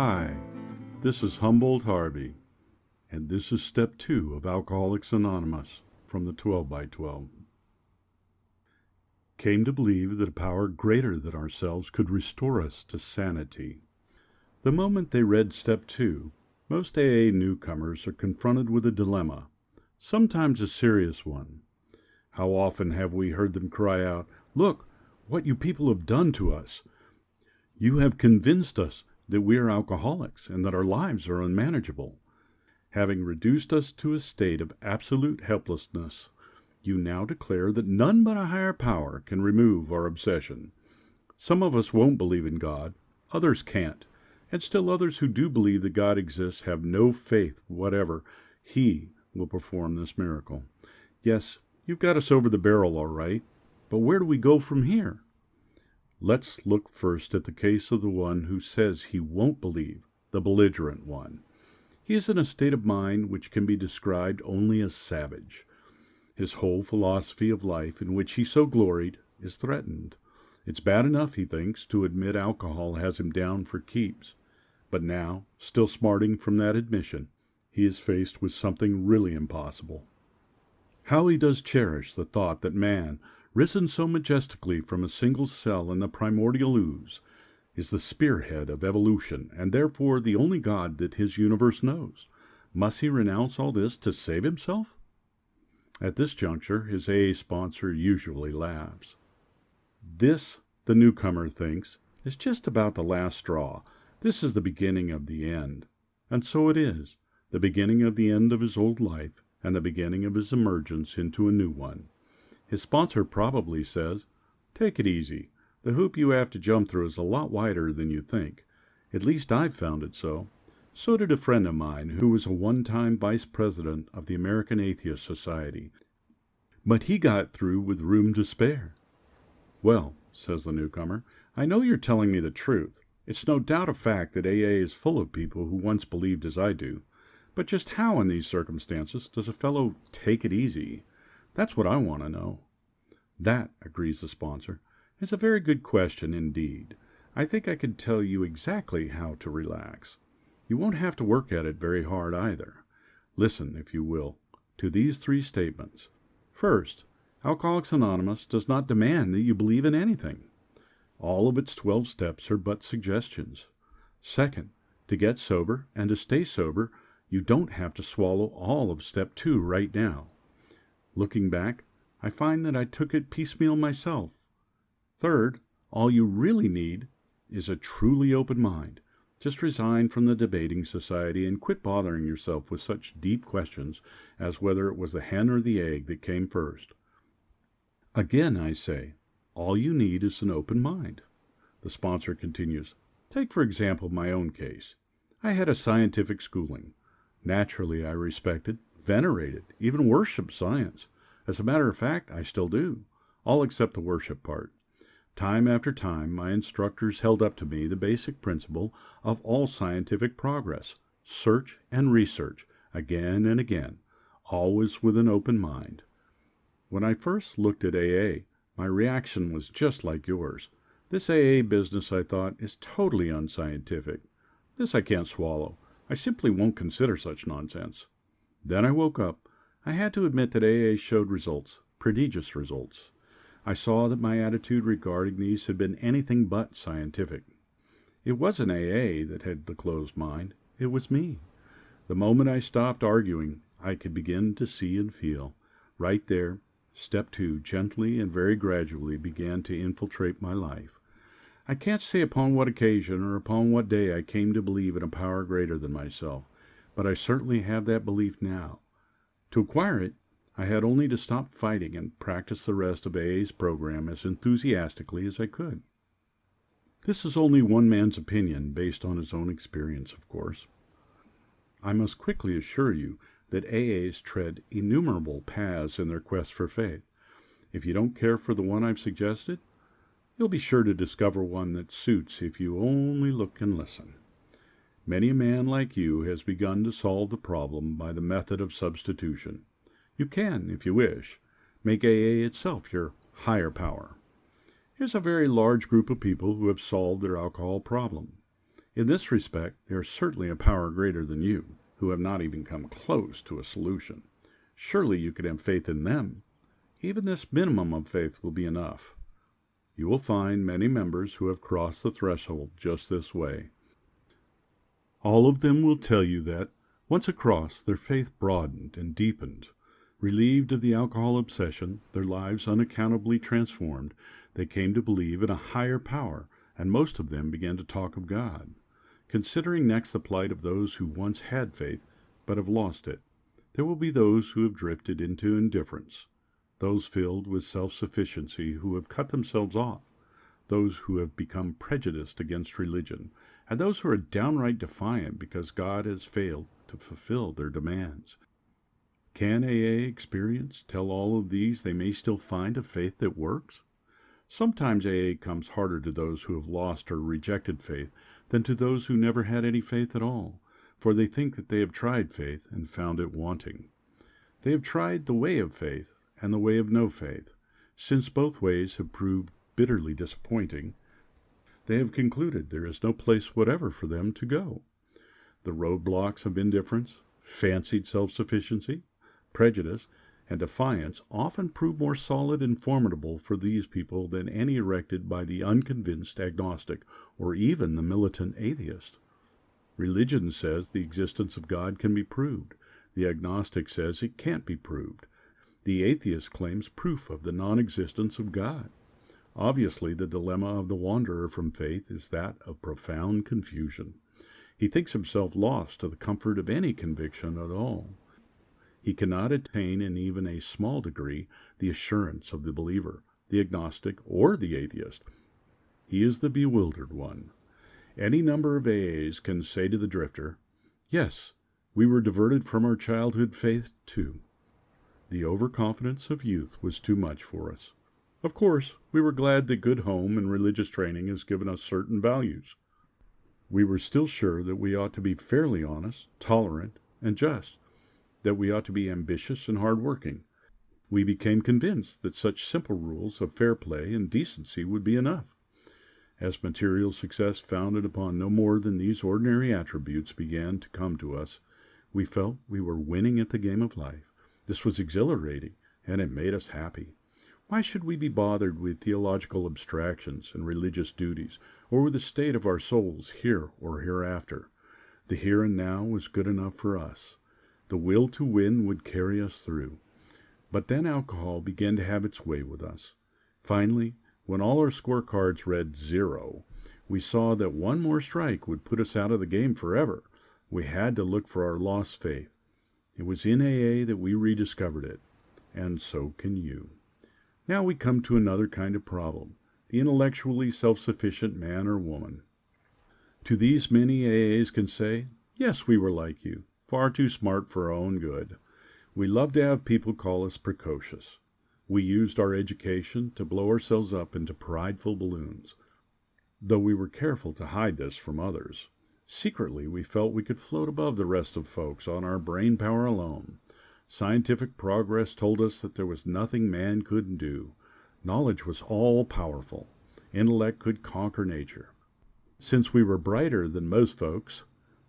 Hi, this is Humboldt Harvey, and this is Step 2 of Alcoholics Anonymous from the 12 by 12. Came to believe that a power greater than ourselves could restore us to sanity. The moment they read Step 2, most AA newcomers are confronted with a dilemma, sometimes a serious one. How often have we heard them cry out, "Look, what you people have done to us! You have convinced us that we are alcoholics and that our lives are unmanageable. Having reduced us to a state of absolute helplessness, you now declare that none but a higher power can remove our obsession. Some of us won't believe in God, others can't, and still others who do believe that God exists have no faith whatever He will perform this miracle. Yes, you've got us over the barrel all right, but where do we go from here?" Let's look first at the case of the one who says he won't believe, the belligerent one. He is in a state of mind which can be described only as savage. His whole philosophy of life, in which he so gloried, is threatened. It's bad enough, he thinks, to admit alcohol has him down for keeps. But now, still smarting from that admission, he is faced with something really impossible. How he does cherish the thought that man, risen so majestically from a single cell in the primordial ooze, is the spearhead of evolution, and therefore the only God that his universe knows. Must he renounce all this to save himself? At this juncture, his AA sponsor usually laughs. This, the newcomer thinks, is just about the last straw. This is the beginning of the end. And so it is, the beginning of the end of his old life, and the beginning of his emergence into a new one. His sponsor probably says, "Take it easy. The hoop you have to jump through is a lot wider than you think. At least I've found it so. So did a friend of mine who was a one-time vice president of the American Atheist Society. But he got through with room to spare." "Well," says the newcomer, "I know you're telling me the truth. It's no doubt a fact that AA is full of people who once believed as I do. But just how in these circumstances does a fellow take it easy? That's what I want to know." "That," agrees the sponsor, "is a very good question indeed. I think I can tell you exactly how to relax. You won't have to work at it very hard either. Listen, if you will, to these 3 statements. First, Alcoholics Anonymous does not demand that you believe in anything. All of its 12 steps are but suggestions. Second, to get sober and to stay sober, you don't have to swallow all of Step 2 right now. Looking back, I find that I took it piecemeal myself. Third, all you really need is a truly open mind. Just resign from the debating society and quit bothering yourself with such deep questions as whether it was the hen or the egg that came first. Again, I say, all you need is an open mind." The sponsor continues, "Take, for example, my own case. I had a scientific schooling. Naturally, I respected, venerated, even worshipped science. As a matter of fact, I still do, all except the worship part. Time after time, my instructors held up to me the basic principle of all scientific progress: search and research, again and again, always with an open mind. When I first looked at AA, my reaction was just like yours. This AA business, I thought, is totally unscientific. This I can't swallow. I simply won't consider such nonsense. Then I woke up. I had to admit that AA showed results, prodigious results. I saw that my attitude regarding these had been anything but scientific. It wasn't AA that had the closed mind. It was me. The moment I stopped arguing, I could begin to see and feel. Right there, Step 2 gently and very gradually began to infiltrate my life. I can't say upon what occasion or upon what day I came to believe in a power greater than myself, but I certainly have that belief now. To acquire it, I had only to stop fighting and practice the rest of AA's program as enthusiastically as I could. This is only one man's opinion, based on his own experience, of course. I must quickly assure you that AAs tread innumerable paths in their quest for faith. If you don't care for the one I've suggested, you'll be sure to discover one that suits if you only look and listen. Many a man like you has begun to solve the problem by the method of substitution. You can, if you wish, make AA itself your higher power. Here's a very large group of people who have solved their alcohol problem. In this respect, they are certainly a power greater than you, who have not even come close to a solution. Surely you could have faith in them. Even this minimum of faith will be enough. You will find many members who have crossed the threshold just this way. All of them will tell you that, once across, their faith broadened and deepened. Relieved of the alcohol obsession, their lives unaccountably transformed, they came to believe in a higher power, and most of them began to talk of God. Considering next the plight of those who once had faith, but have lost it, there will be those who have drifted into indifference, those filled with self-sufficiency who have cut themselves off, those who have become prejudiced against religion, and those who are downright defiant because God has failed to fulfill their demands. Can AA experience tell all of these they may still find a faith that works? Sometimes AA comes harder to those who have lost or rejected faith than to those who never had any faith at all, for they think that they have tried faith and found it wanting. They have tried the way of faith and the way of no faith. Since both ways have proved bitterly disappointing, they have concluded there is no place whatever for them to go. The roadblocks of indifference, fancied self-sufficiency, prejudice, and defiance often prove more solid and formidable for these people than any erected by the unconvinced agnostic or even the militant atheist. Religion says the existence of God can be proved. The agnostic says it can't be proved. The atheist claims proof of the non-existence of God. Obviously, the dilemma of the wanderer from faith is that of profound confusion. He thinks himself lost to the comfort of any conviction at all. He cannot attain in even a small degree the assurance of the believer, the agnostic, or the atheist. He is the bewildered one. Any number of AAs can say to the drifter, "Yes, we were diverted from our childhood faith too. The overconfidence of youth was too much for us. Of course, we were glad that good home and religious training has given us certain values. We were still sure that we ought to be fairly honest, tolerant, and just, that we ought to be ambitious and hard-working. We became convinced that such simple rules of fair play and decency would be enough. As material success founded upon no more than these ordinary attributes began to come to us, we felt we were winning at the game of life. This was exhilarating, and it made us happy. Why should we be bothered with theological abstractions and religious duties, or with the state of our souls here or hereafter? The here and now was good enough for us. The will to win would carry us through. But then alcohol began to have its way with us. Finally, when all our scorecards read 0, we saw that one more strike would put us out of the game forever. We had to look for our lost faith. It was in AA that we rediscovered it, and so can you. Now we come to another kind of problem, the intellectually self-sufficient man or woman. To these many AAs can say, "Yes, we were like you, far too smart for our own good. We loved to have people call us precocious. We used our education to blow ourselves up into prideful balloons, though we were careful to hide this from others. Secretly, we felt we could float above the rest of folks on our brain power alone. Scientific progress told us that there was nothing man couldn't do. Knowledge was all-powerful. Intellect could conquer nature. Since we were brighter than most folks,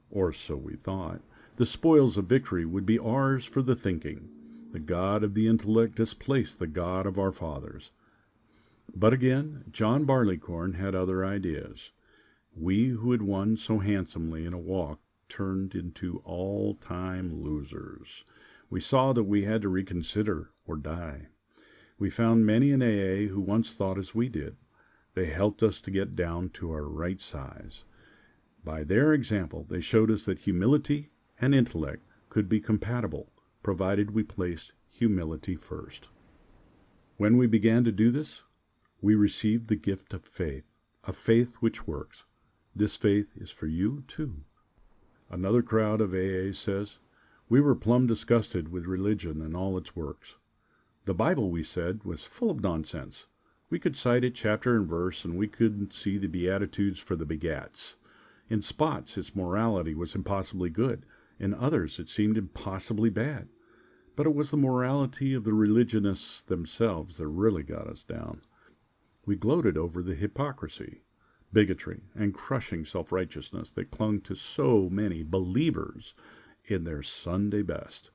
or so we thought, the spoils of victory would be ours for the thinking. The God of the intellect displaced the God of our fathers." But again, John Barleycorn had other ideas. We who had won so handsomely in a walk turned into all-time losers. We saw that we had to reconsider or die. We found many in AA who once thought as we did. They helped us to get down to our right size. By their example, they showed us that humility and intellect could be compatible, provided we placed humility first. When we began to do this, we received the gift of faith, a faith which works. This faith is for you, too. Another crowd of AA says, "We were plumb disgusted with religion and all its works. The Bible, we said, was full of nonsense. We could cite it chapter and verse, and we couldn't see the Beatitudes for the begats. In spots, its morality was impossibly good. In others, it seemed impossibly bad. But it was the morality of the religionists themselves that really got us down. We gloated over the hypocrisy. bigotry, and crushing self-righteousness that clung to so many believers in their Sunday best.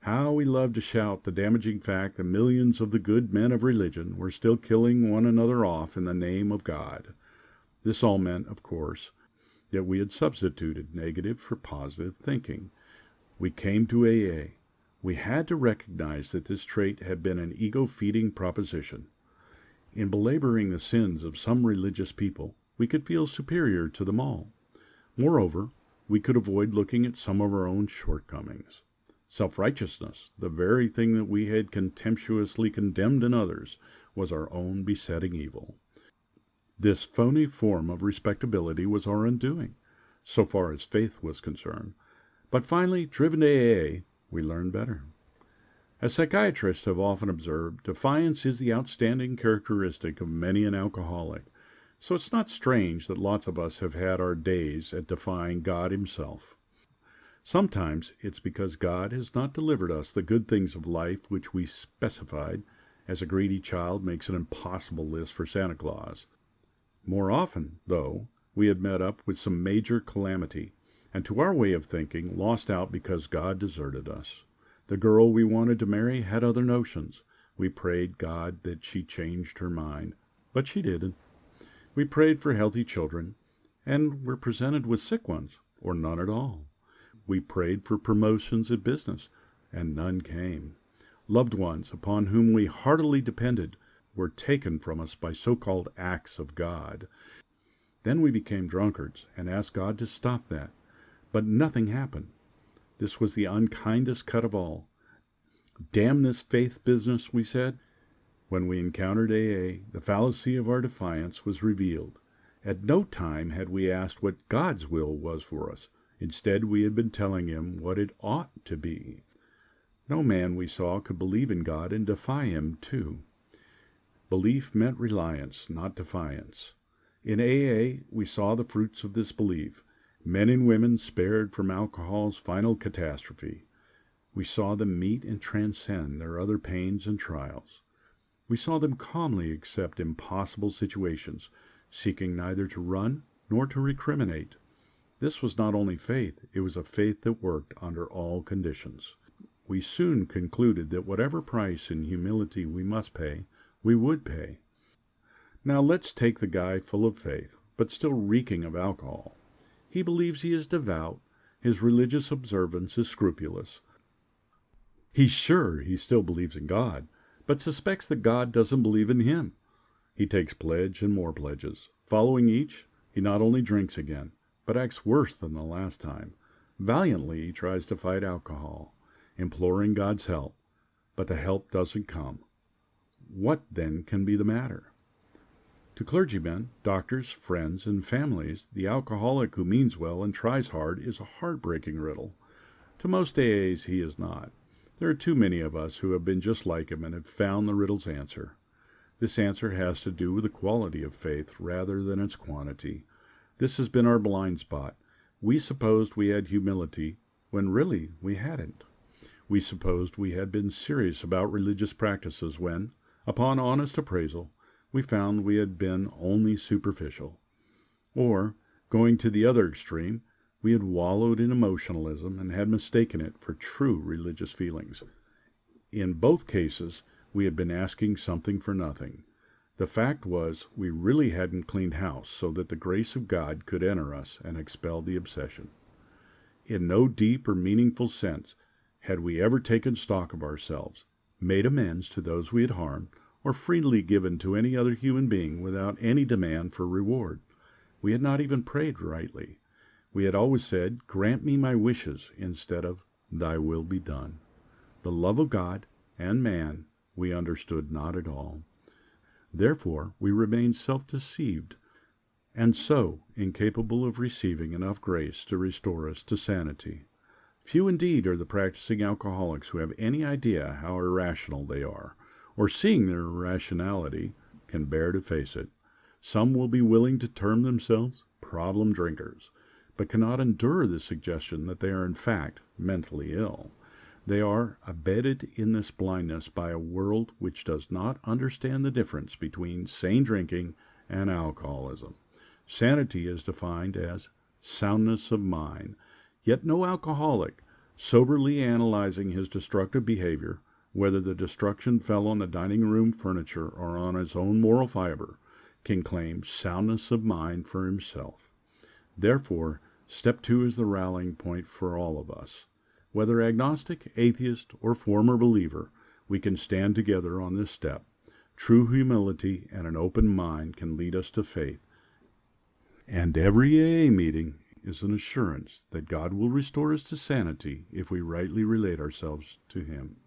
How we love to shout the damaging fact that millions of the good men of religion were still killing one another off in the name of God. This all meant, of course, that we had substituted negative for positive thinking. We came to AA. We had to recognize that this trait had been an ego-feeding proposition. In belaboring the sins of some religious people, we could feel superior to them all. Moreover, we could avoid looking at some of our own shortcomings. Self-righteousness, the very thing that we had contemptuously condemned in others, was our own besetting evil. This phony form of respectability was our undoing, so far as faith was concerned. But finally, driven to AA, we learned better. As psychiatrists have often observed, defiance is the outstanding characteristic of many an alcoholic, so it's not strange that lots of us have had our days at defying God himself. Sometimes it's because God has not delivered us the good things of life which we specified, as a greedy child makes an impossible list for Santa Claus. More often, though, we had met up with some major calamity, and to our way of thinking, lost out because God deserted us. The girl we wanted to marry had other notions. We prayed God that she changed her mind, but she didn't. We prayed for healthy children, and were presented with sick ones, or none at all. We prayed for promotions in business, and none came. Loved ones upon whom we heartily depended were taken from us by so-called acts of God. Then we became drunkards and asked God to stop that, but nothing happened. This was the unkindest cut of all. Damn this faith business, we said. When we encountered AA, the fallacy of our defiance was revealed. At no time had we asked what God's will was for us. Instead, we had been telling him what it ought to be. No man we saw could believe in God and defy him, too. Belief meant reliance, not defiance. In AA, we saw the fruits of this belief. Men and women spared from alcohol's final catastrophe. We saw them meet and transcend their other pains and trials. We saw them calmly accept impossible situations, seeking neither to run nor to recriminate. This was not only faith, it was a faith that worked under all conditions. We soon concluded that whatever price in humility we must pay, we would pay. Now let's take the guy full of faith, but still reeking of alcohol. He believes he is devout, his religious observance is scrupulous. He's sure he still believes in God, but suspects that God doesn't believe in him. He takes pledge and more pledges. Following each, he not only drinks again, but acts worse than the last time. Valiantly he tries to fight alcohol, imploring God's help, but the help doesn't come. What then can be the matter? To clergymen, doctors, friends, and families, the alcoholic who means well and tries hard is a heartbreaking riddle. To most AAs he is not. There are too many of us who have been just like him and have found the riddle's answer. This answer has to do with the quality of faith rather than its quantity. This has been our blind spot. We supposed we had humility when really we hadn't. We supposed we had been serious about religious practices when, upon honest appraisal, we found we had been only superficial. Or, going to the other extreme, we had wallowed in emotionalism and had mistaken it for true religious feelings. In both cases, we had been asking something for nothing. The fact was, we really hadn't cleaned house so that the grace of God could enter us and expel the obsession. In no deep or meaningful sense had we ever taken stock of ourselves, made amends to those we had harmed, or freely given to any other human being without any demand for reward. We had not even prayed rightly. We had always said, "Grant me my wishes," instead of "Thy will be done." The love of God and man we understood not at all. Therefore, we remained self-deceived, and so incapable of receiving enough grace to restore us to sanity. Few indeed are the practicing alcoholics who have any idea how irrational they are, or seeing their irrationality, can bear to face it. Some will be willing to term themselves problem drinkers, but cannot endure the suggestion that they are in fact mentally ill. They are abetted in this blindness by a world which does not understand the difference between sane drinking and alcoholism. Sanity is defined as soundness of mind. Yet no alcoholic, soberly analyzing his destructive behavior, whether the destruction fell on the dining room furniture or on his own moral fiber, can claim soundness of mind for himself. Therefore, step 2 is the rallying point for all of us. Whether agnostic, atheist, or former believer, we can stand together on this step. True humility and an open mind can lead us to faith. And every AA meeting is an assurance that God will restore us to sanity if we rightly relate ourselves to Him.